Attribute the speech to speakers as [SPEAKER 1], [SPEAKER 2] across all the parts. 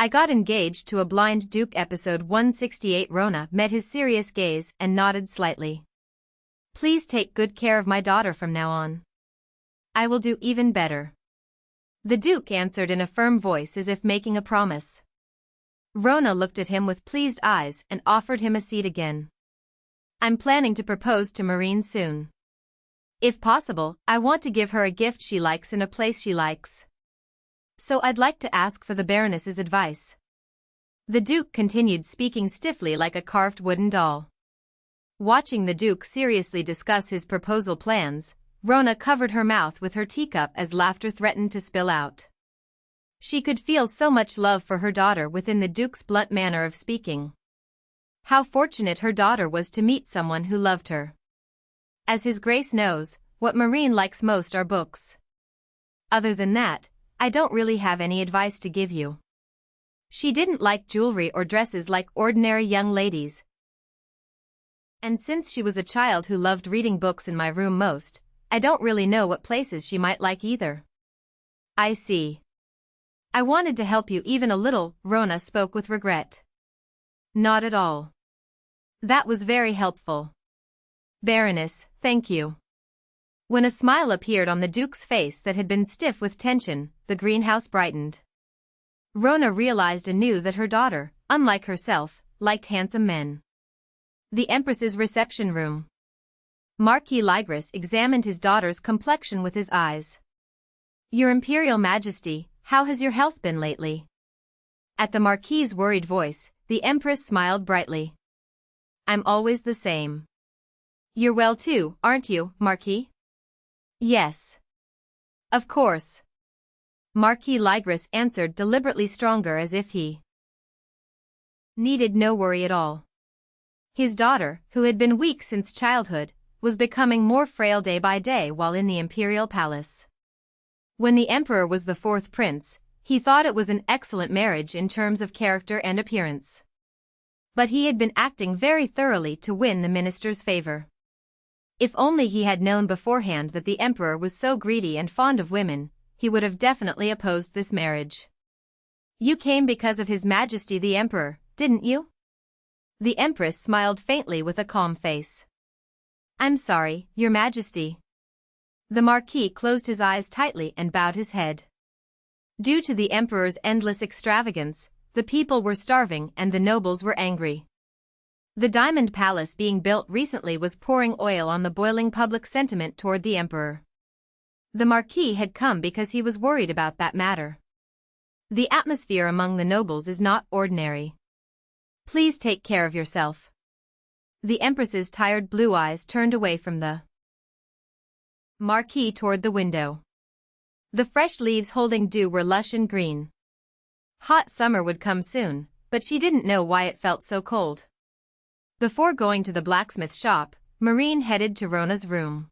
[SPEAKER 1] I got engaged to a blind Duke. Episode 168. Roanna met his serious gaze and nodded slightly. Please take good care of my daughter from now on. I will do even better. The Duke answered in a firm voice as if making a promise. Roanna looked at him with pleased eyes and offered him a seat again. I'm planning to propose to Marin soon. If possible, I want to give her a gift she likes in a place she likes. So I'd like to ask for the Baroness's advice. The Duke continued, speaking stiffly like a carved wooden doll. Watching the Duke seriously discuss his proposal plans, Roanna covered her mouth with her teacup as laughter threatened to spill out. She could feel so much love for her daughter within the Duke's blunt manner of speaking. How fortunate her daughter was to meet someone who loved her. As His Grace knows, what Marin likes most are books. Other than that, I don't really have any advice to give you. She didn't like jewelry or dresses like ordinary young ladies. And since she was a child who loved reading books in my room most, I don't really know what places she might like either. I see. I wanted to help you even a little, Roanna spoke with regret. Not at all. That was very helpful. Baroness, thank you. When a smile appeared on the Duke's face that had been stiff with tension, the greenhouse brightened. Roanna realized anew that her daughter, unlike herself, liked handsome men. The Empress's reception room. Marquis Ligris examined his daughter's complexion with his eyes. Your Imperial Majesty, how has your health been lately? At the Marquis's worried voice, the Empress smiled brightly. I'm always the same. You're well too, aren't you, Marquis? Yes. Of course. Marquis Ligris answered deliberately, stronger, as if he needed no worry at all. His daughter, who had been weak since childhood, was becoming more frail day by day while in the imperial palace. When the emperor was the fourth prince, he thought it was an excellent marriage in terms of character and appearance. But he had been acting very thoroughly to win the minister's favor. If only he had known beforehand that the emperor was so greedy and fond of women, he would have definitely opposed this marriage. You came because of His Majesty the Emperor, didn't you? The Empress smiled faintly with a calm face. I'm sorry, Your Majesty. The Marquis closed his eyes tightly and bowed his head. Due to the Emperor's endless extravagance, the people were starving and the nobles were angry. The Diamond Palace being built recently was pouring oil on the boiling public sentiment toward the Emperor. The Marquis had come because he was worried about that matter. The atmosphere among the nobles is not ordinary. Please take care of yourself. The Empress's tired blue eyes turned away from the Marquis toward the window. The fresh leaves holding dew were lush and green. Hot summer would come soon, but she didn't know why it felt so cold. Before going to the blacksmith shop, Marin headed to Roanna's room.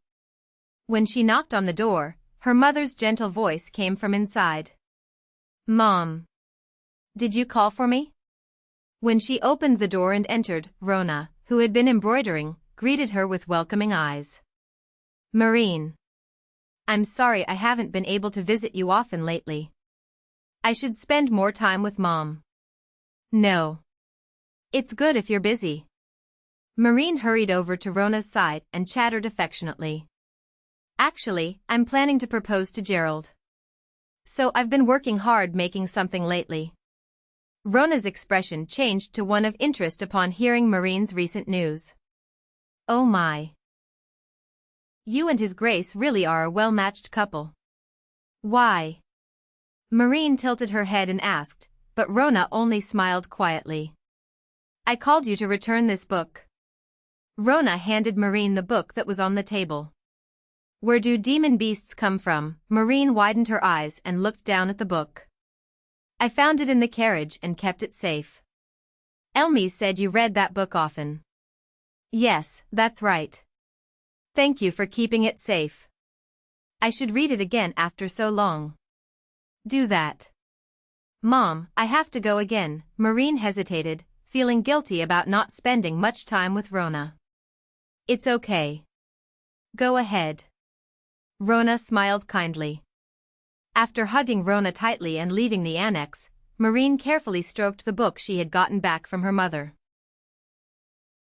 [SPEAKER 1] When she knocked on the door, her mother's gentle voice came from inside. Mom. Did you call for me? When she opened the door and entered, Roanna, who had been embroidering, greeted her with welcoming eyes. Marin. I'm sorry I haven't been able to visit you often lately. I should spend more time with Mom. No. It's good if you're busy. Marin hurried over to Roanna's side and chattered affectionately. Actually, I'm planning to propose to Gerald. So I've been working hard making something lately. Roanna's expression changed to one of interest upon hearing Marin's recent news. Oh my. You and His Grace really are a well-matched couple. Why? Marin tilted her head and asked, but Roanna only smiled quietly. I called you to return this book. Roanna handed Marin the book that was on the table. Where do demon beasts come from? Marin widened her eyes and looked down at the book. I found it in the carriage and kept it safe. Elmi said you read that book often. Yes, that's right. Thank you for keeping it safe. I should read it again after so long. Do that. Mom, I have to go again. Marin hesitated, feeling guilty about not spending much time with Roanna. It's okay. Go ahead. Roanna smiled kindly. After hugging Roanna tightly and leaving the annex, Marin carefully stroked the book she had gotten back from her mother.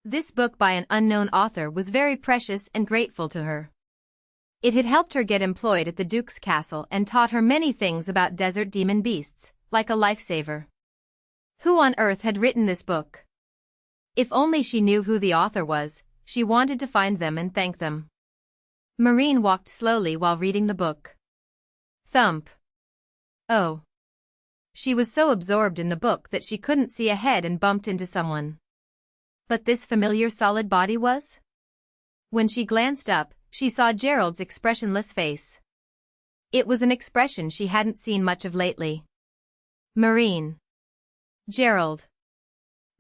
[SPEAKER 1] This book by an unknown author was very precious and grateful to her. It had helped her get employed at the Duke's castle and taught her many things about desert demon beasts, like a lifesaver. Who on earth had written this book? If only she knew who the author was, she wanted to find them and thank them. Marin walked slowly while reading the book. Thump. Oh. She was so absorbed in the book that she couldn't see ahead and bumped into someone. But this familiar solid body was? When she glanced up, she saw Gerald's expressionless face. It was an expression she hadn't seen much of lately. Marin. Gerald.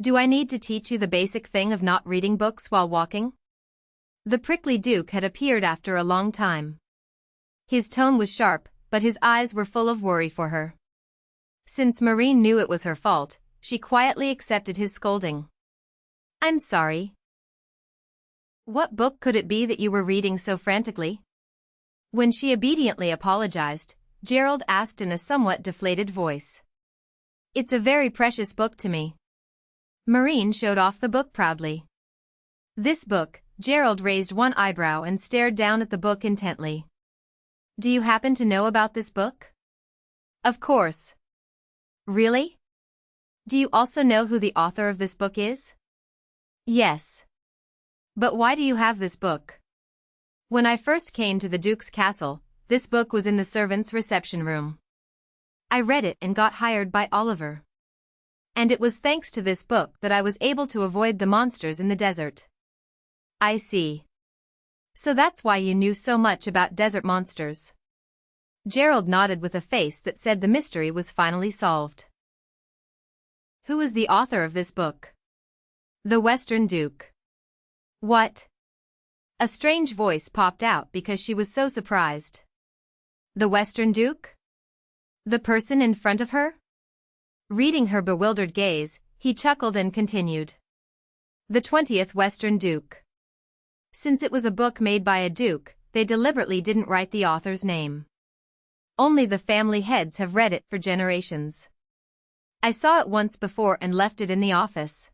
[SPEAKER 1] Do I need to teach you the basic thing of not reading books while walking? The prickly Duke had appeared after a long time. His tone was sharp, but his eyes were full of worry for her. Since Marin knew it was her fault, she quietly accepted his scolding. I'm sorry. What book could it be that you were reading so frantically? When she obediently apologized, Gerald asked in a somewhat deflated voice. It's a very precious book to me. Marin showed off the book proudly. This book, Gerald raised one eyebrow and stared down at the book intently. Do you happen to know about this book? Of course. Really? Do you also know who the author of this book is? Yes. But why do you have this book? When I first came to the Duke's castle, this book was in the servants' reception room. I read it and got hired by Oliver. And it was thanks to this book that I was able to avoid the monsters in the desert. I see. So that's why you knew so much about desert monsters. Gerald nodded with a face that said the mystery was finally solved. Who is the author of this book? The Western Duke. What? A strange voice popped out because she was so surprised. The Western Duke? The person in front of her? Reading her bewildered gaze, he chuckled and continued. The 20th Western Duke. Since it was a book made by a duke, they deliberately didn't write the author's name. Only the family heads have read it for generations. I saw it once before and left it in the office.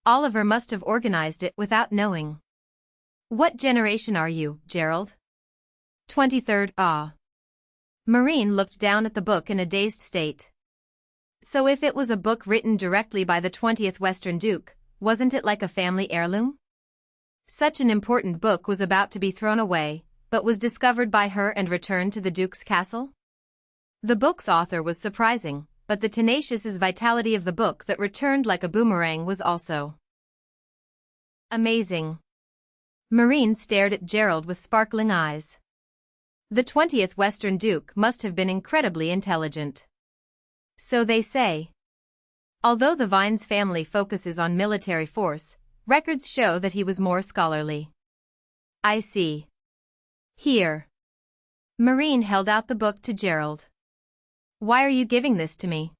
[SPEAKER 1] Oliver must have organized it without knowing. What generation are you, Gerald? 23rd. Ah. Marin looked down at the book in a dazed state. So if it was a book written directly by the 20th Western Duke, wasn't it like a family heirloom? Such an important book was about to be thrown away, but was discovered by her and returned to the Duke's castle? The book's author was surprising, but the tenacious vitality of the book that returned like a boomerang was also amazing. Marin stared at Gerald with sparkling eyes. The 20th Western Duke must have been incredibly intelligent. So they say. Although the Vines family focuses on military force, records show that he was more scholarly. I see. Here. Marin held out the book to Gerald. Why are you giving this to me?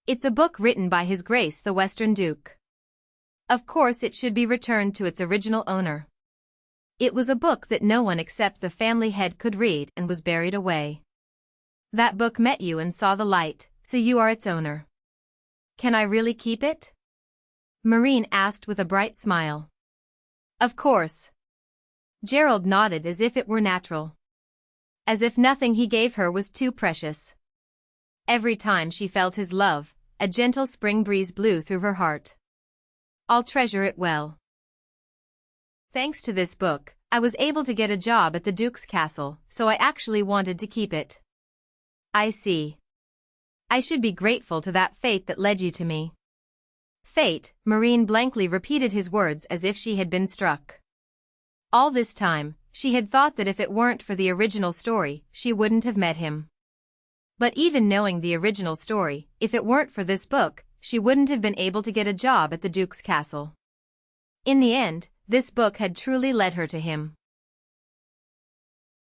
[SPEAKER 1] It's a book written by His Grace the Western Duke. Of course it should be returned to its original owner. It was a book that no one except the family head could read and was buried away. That book met you and saw the light, so you are its owner. Can I really keep it? Marin asked with a bright smile. Of course. Gerald nodded as if it were natural. As if nothing he gave her was too precious. Every time she felt his love, a gentle spring breeze blew through her heart. I'll treasure it well. Thanks to this book, I was able to get a job at the Duke's castle, so I actually wanted to keep it. I see. I should be grateful to that fate that led you to me. Fate, Marin blankly repeated his words as if she had been struck. All this time, she had thought that if it weren't for the original story, she wouldn't have met him. But even knowing the original story, if it weren't for this book, she wouldn't have been able to get a job at the Duke's castle. In the end, this book had truly led her to him.